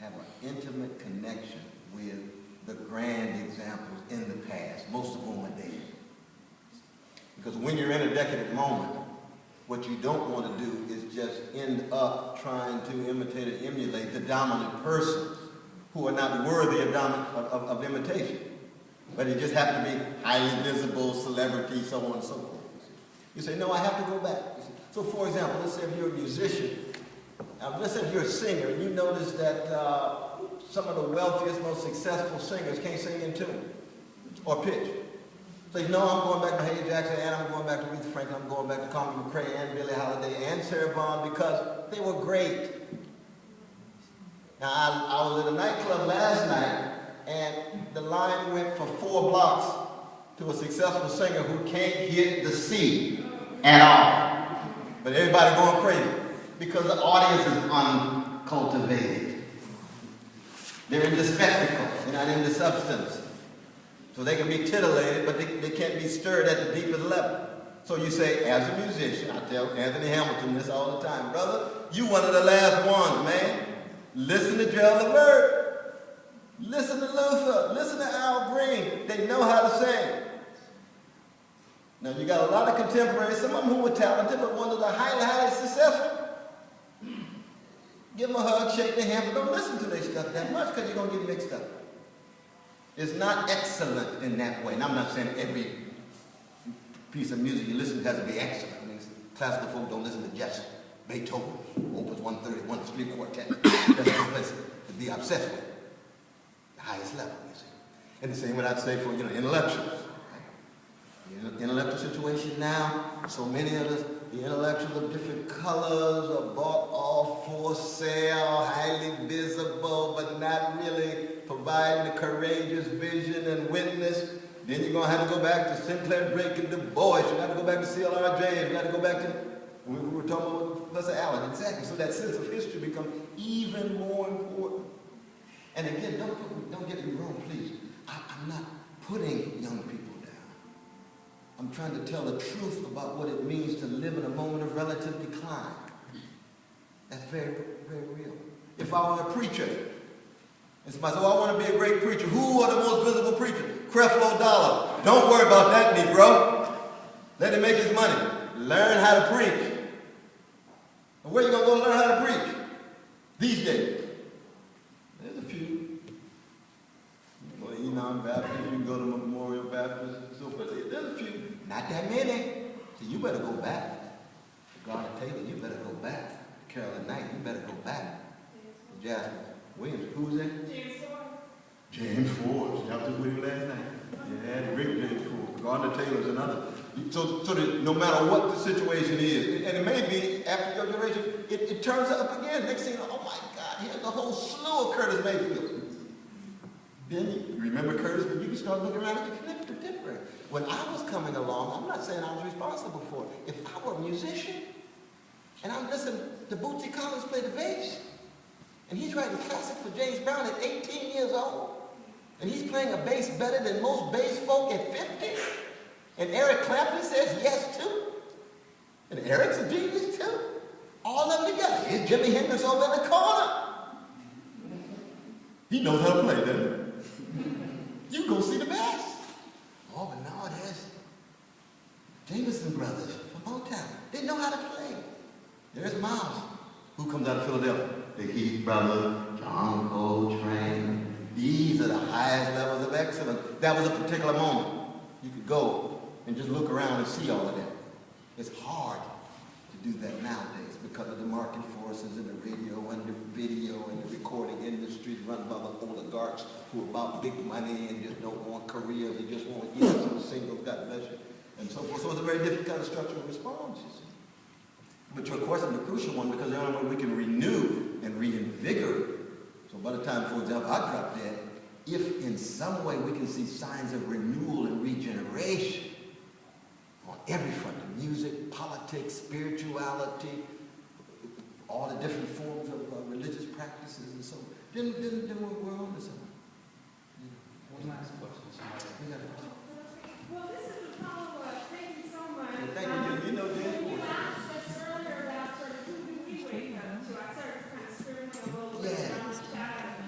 have an intimate connection with the grand examples in the past, most of whom are dead. Because when you're in a decadent moment, what you don't want to do is just end up trying to imitate or emulate the dominant persons who are not worthy of imitation. But it just happened to be highly visible, celebrity, so on and so forth. You say, no, I have to go back. So for example, let's say if you're a musician, let's say if you're a singer, and you notice that some of the wealthiest, most successful singers can't sing in tune or pitch. So you know, I'm going back to Hayes Jackson, and I'm going back to Aretha Franklin, I'm going back to Connie McCrae, and Billie Holiday, and Sarah Vaughan, because they were great. Now, I was at a nightclub last night, and the line went for 4 blocks to a successful singer who can't hit the C at all. But everybody going crazy because the audience is uncultivated. They're in the spectacle, they're not in the substance. So they can be titillated, but they can't be stirred at the deepest level. So you say, as a musician, I tell Anthony Hamilton this all the time, brother, you one of the last ones, man. Listen to Gerald Levert. Listen to Luther. Listen to Al Green. They know how to sing. Now you got a lot of contemporaries, some of them who were talented, but ones that are highly, highly successful. Give them a hug, shake their hand, but don't listen to their stuff that much because you're going to get mixed up. It's not excellent in that way. And I'm not saying every piece of music you listen to has to be excellent. I mean, classical folk don't listen to just Beethoven, Opus 131, String Quartet. That's no place to be obsessed with. The highest level, you see. And the same way I'd say for, intellectuals. The intellectual situation now, so many of us, the intellectuals of different colors are bought off for sale, highly visible, but not really providing a courageous vision and witness. Then you're going to have to go back to Sinclair Drake and Du Bois. You have to go back to C.L.R. James. You have to go back to, we were talking about Professor Allen. Exactly. So that sense of history becomes even more important. And again, don't get me wrong, please. I'm not putting young people down. I'm trying to tell the truth about what it means to live in a moment of relative decline. That's very, very real. If I were a preacher, and somebody said, I want to be a great preacher. Who are the most visible preachers? Creflo Dollar. Don't worry about that, Negro. Let him make his money. Learn how to preach. And where are you going to go learn how to preach? These days. There's a few. Well, Enon Baptist, you can go to Memorial Baptist, and so forth. There's a few. Not that many. So you better go back. Garner Taylor, you better go back. Carolyn Knight, you better go back. Jasmine Williams, who's that? James Ford. Y'all was with him last night. Yeah, the great James Ford. Garner Taylor's another. So that no matter what the situation is, and it may be after your generation, it turns up again. Next thing you know, oh my God, here's a whole slew of Curtis Mayfield. Then you remember Curtis, but you can start looking around at the contemporary. When I was coming along, I'm not saying I was responsible for it. If I were a musician, and I'm listening to Bootsy Collins play the bass, and he's writing classics for James Brown at 18 years old, and he's playing a bass better than most bass folk at 50, and Eric Clapton says yes too, and Eric's a genius too. All of them together. Here's Jimi Hendrix over in the corner. He knows how to play, doesn't he? You go see the best. Oh, but no, there's Jameson Brothers from Motown. They know how to play. There's Miles, who comes out of Philadelphia. The Heath Brothers, John Coltrane. These are the highest levels of excellence. That was a particular moment. You could go and just look around and see all of that. It's hard to do that nowadays because of the market forces and the radio and the video and the recording industries run by the oligarchs who are about big money and just don't want careers. They just want to get some singles, God bless you, and so forth. So it's a very different kind of structural response, you see. But your question is a crucial one because the only way we can renew and reinvigorate. So by the time, for example, I drop dead, if in some way we can see signs of renewal and regeneration on every front, of music, politics, spirituality, all the different forms of religious practices and so on, then we're on to something. One last question. Well, this is a follow-up. Thank you so much. Well, thank you. You know, You asked us earlier about sort of who do we wake up to. I started kind of screaming a little bit about the shadow.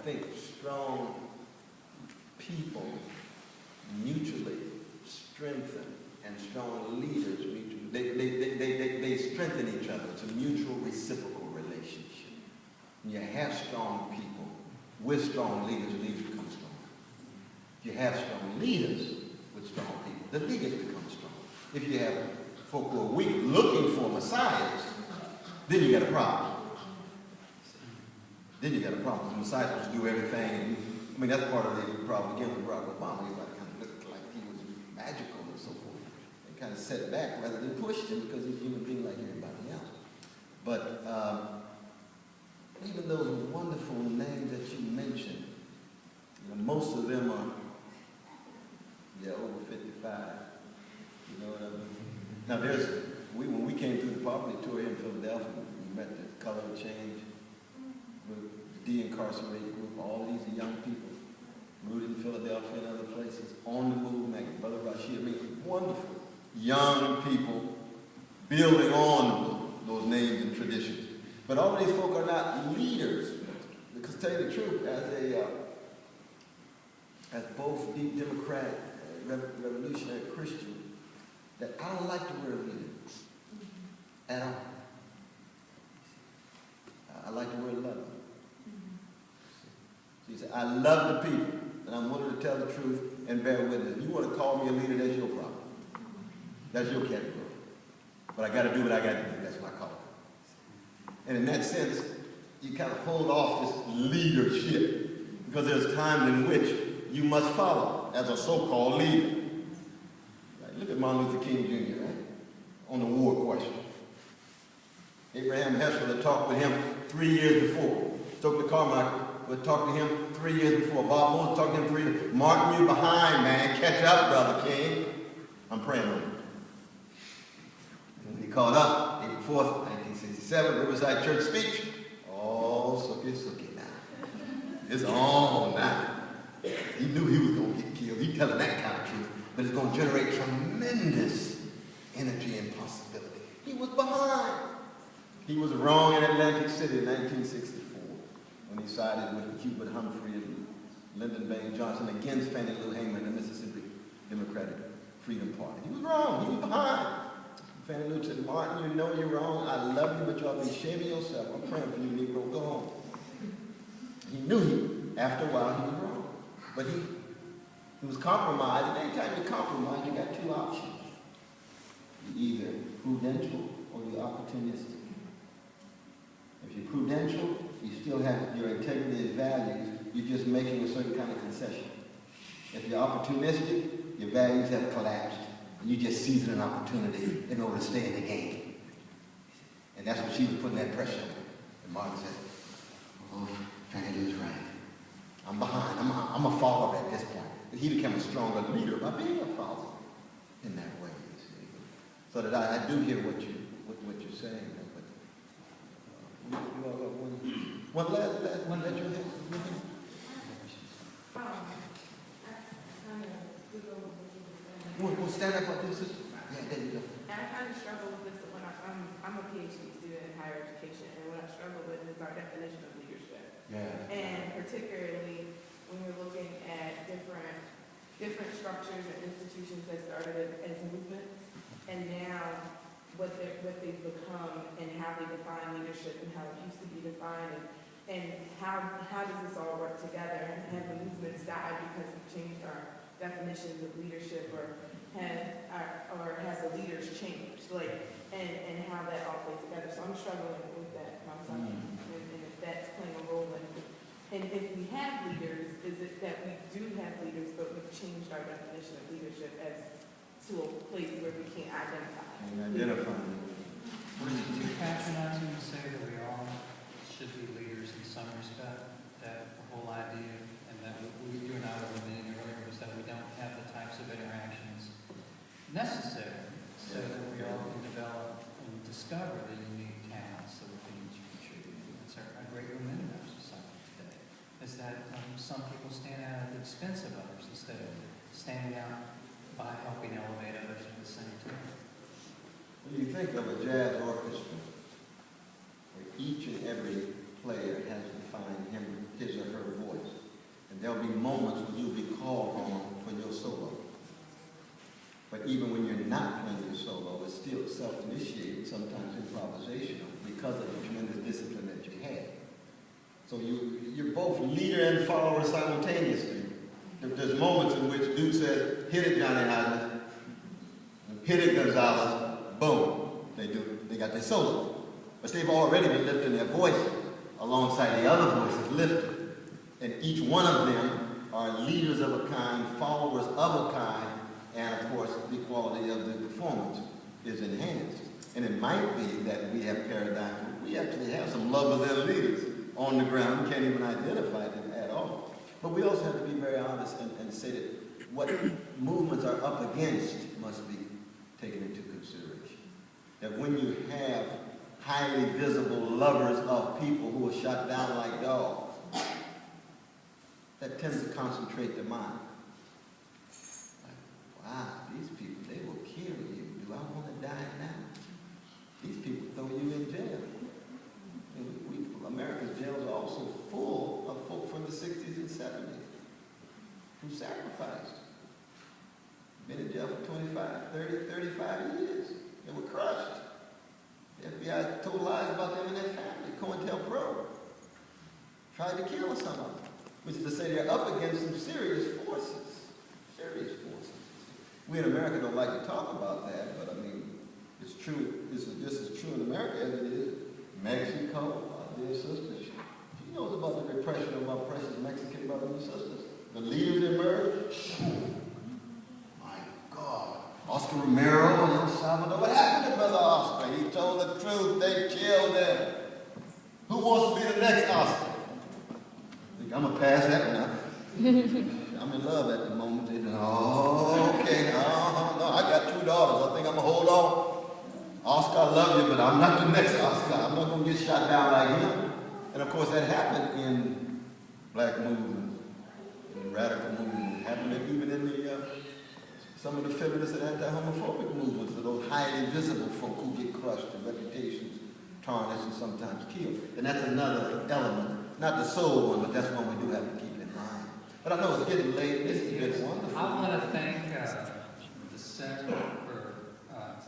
think strong people mutually strengthen, and strong leaders mutually, they strengthen each other. It's a mutual reciprocal relationship. When you have strong people with strong leaders, leaders become strong. If you have strong leaders with strong people, the leaders become strong. If you have folk who are weak looking for messiahs, then you got a problem. Then you got a problem. The messiah is supposed to do everything. I mean, that's part of the problem again with Barack Obama. Everybody kind of looked like he was magical and so forth. They kind of set back rather than pushed him because he's a human being like everybody else. But even those wonderful names that you mentioned, most of them are, over 55. You know what I mean? Now when we came through the poverty tour here in Philadelphia, we met the Color of Change group, the de-incarcerated group, all these are young people, rooted in Philadelphia and other places, on the move, like Brother Rashid, I mean, wonderful young people building on those names and traditions. But all these folk are not leaders. Because to tell you the truth, as both deep Democrat, revolutionary Christian, that I don't like the word leader at all. I like the word love. So you say, I love the people, and I'm willing to tell the truth and bear witness. If you want to call me a leader, that's your problem. That's your category. But I got to do what I got to do. That's what I call it. And in that sense, you kind of hold off this leadership because there's times in which you must follow as a so-called leader. Right? Look at Martin Luther King Jr., right? On the war question. Abraham Heschel had talked with him 3 years before. Stokely Carmichael would talk to him 3 years before. Bob Moses talked to him 3 years. Martin, you behind, man. Catch up, Brother King. I'm praying on him. And when he called up, April 4th, 1967, Riverside Church speech. Oh, sucky now. It's on now. He knew he was going to get killed. He's telling that kind of truth. But it's going to generate tremendous energy and possibility. He was behind. He was wrong in Atlantic City in 1964 when he sided with Hubert Humphrey and Lyndon Baines Johnson against Fannie Lou Hamer and the Mississippi Democratic Freedom Party. He was wrong. He was behind. Fannie Lou said, Martin, you know you're wrong. I love you, but you ought to be ashamed of yourself. I'm praying for you, Negro. Go home. He knew after a while he was wrong. But he was compromised. And anytime you compromise, you got two options. You're either prudential or you're opportunistic. If you're prudential, you still have your integrity and values. You're just making a certain kind of concession. If you're opportunistic, your values have collapsed. And you just seize an opportunity in order to stay in the game. And that's what she was putting that pressure on. And Martin said, oh, Fannie Lou's right. I'm behind. I'm a follower at this point. But he became a stronger leader by being a follower in that way, you see. So that I do hear what you're saying. But you all got one last you have. We'll stand up like this. Yeah, there you go. And I kind of struggle with this when I'm a PhD student in higher education, and what I struggle with is our definition of leadership. Yeah. And particularly when we're looking at different structures and institutions that started as movements, and now what they've become and how they define leadership and how it used to be defined, and how does this all work together? And have the movements died because we've changed our definitions of leadership, or have the leaders changed, and how that all plays together. So I'm struggling with that myself, and if that's playing a role in it. And if we have leaders, is it that we do have leaders, but we've changed our definition of leadership as to a place where we can't identify? Would it be too patronizing to say that we all should be leaders in some respect? That the whole idea, and that you and I were admitting earlier, was that we don't have the types of interactions necessary so that we all can develop and discover the unique talents that we can each contribute. It's a great reminder in our society today, is that some people stand out at the expense of others instead of standing out by helping elevate others at the same time. When you think of a jazz orchestra, where each and every player has to find his or her voice, there'll be moments when you'll be called on for your solo. But even when you're not playing your solo, it's still self-initiated, sometimes improvisational, because of the tremendous discipline that you have. So you're both leader and follower simultaneously. There's moments in which Duke says, hit it, Johnny Hodges, hit it, Gonzalez, boom, they got their solo. But they've already been lifting their voices alongside the other voices lifted. And each one of them are leaders of a kind, followers of a kind, and of course, the quality of the performance is enhanced. And it might be that we have paradigms where we actually have some lovers and leaders on the ground. We can't even identify them at all. But we also have to be very honest and say that what movements are up against must be taken into consideration. That when you have highly visible lovers of people who are shot down like dogs, that tends to concentrate the mind. Wow, these people, they will kill you. Do I want to die now? These people throw you in jail. America's jails are also full of folk from the 60s and 70s who sacrificed. Been in jail for 25, 30, 35 years. They were crushed. The FBI told lies about them and their family. COINTELPRO tried to kill some of them, which is to say they're up against some serious forces. Serious forces. We in America don't like to talk about that, but I mean, it's true. This is just as true in America as it is Mexico. Our dear sister, she knows about the repression of our precious Mexican brothers and sisters. The leaders emerged. My God. Oscar Romero in El Salvador. What happened to Brother Oscar? He told the truth. They killed him. Who wants to be the next Oscar? I'm going to pass that one out. I'm in love at the moment. Oh, okay. No, I got 2 daughters. I think I'm going to hold on. Oscar, I love you, but I'm not the next Oscar. I'm not going to get shot down like him. And of course, that happened in black movements, in radical movements. It happened even in the some of the feminist and anti-homophobic movements, of those highly visible folk who get crushed and reputations tarnished and sometimes killed. And that's another element, not the soul one, but that's one we do have to keep in mind. But I know it's getting late. This has been wonderful. I want to thank the Center for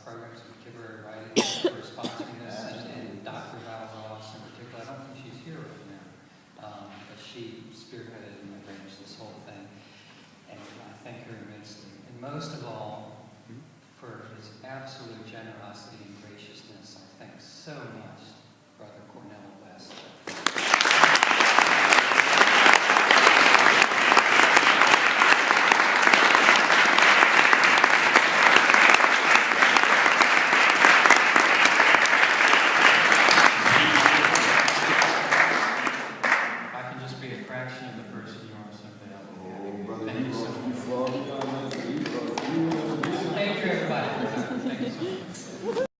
Programs of Contemporary Writing for sponsoring this, and Dr. Val Ross in particular. I don't think she's here right now, but she spearheaded and arranged this whole thing, and I thank her immensely. And most of all, for his absolute generosity and graciousness, I thank so much